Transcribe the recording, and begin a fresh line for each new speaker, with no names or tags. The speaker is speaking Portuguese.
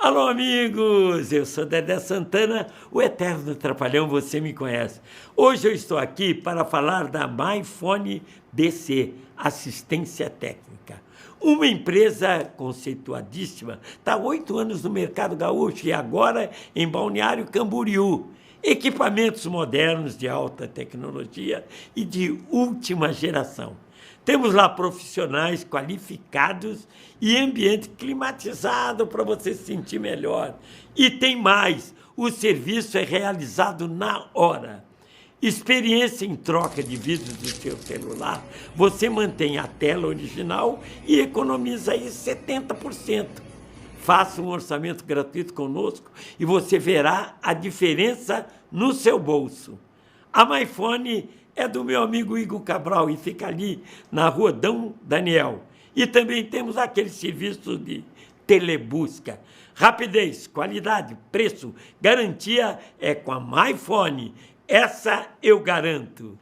Alô, amigos! Eu sou Dedé Santana, o Eterno Trapalhão, você me conhece. Hoje eu estou aqui para falar da MyFone DC, assistência técnica. Uma empresa conceituadíssima, está há 8 anos no mercado gaúcho e agora em Balneário Camboriú. Equipamentos modernos de alta tecnologia e de última geração. Temos lá profissionais qualificados e ambiente climatizado para você se sentir melhor. E tem mais, o serviço é realizado na hora. Experiência em troca de vídeos do seu celular, você mantém a tela original e economiza aí 70%. Faça um orçamento gratuito conosco e você verá a diferença no seu bolso. A MyFone é do meu amigo Igor Cabral e fica ali na Rua Dom Daniel. E também temos aquele serviço de telebusca. Rapidez, qualidade, preço, garantia é com a MyFone. Essa eu garanto.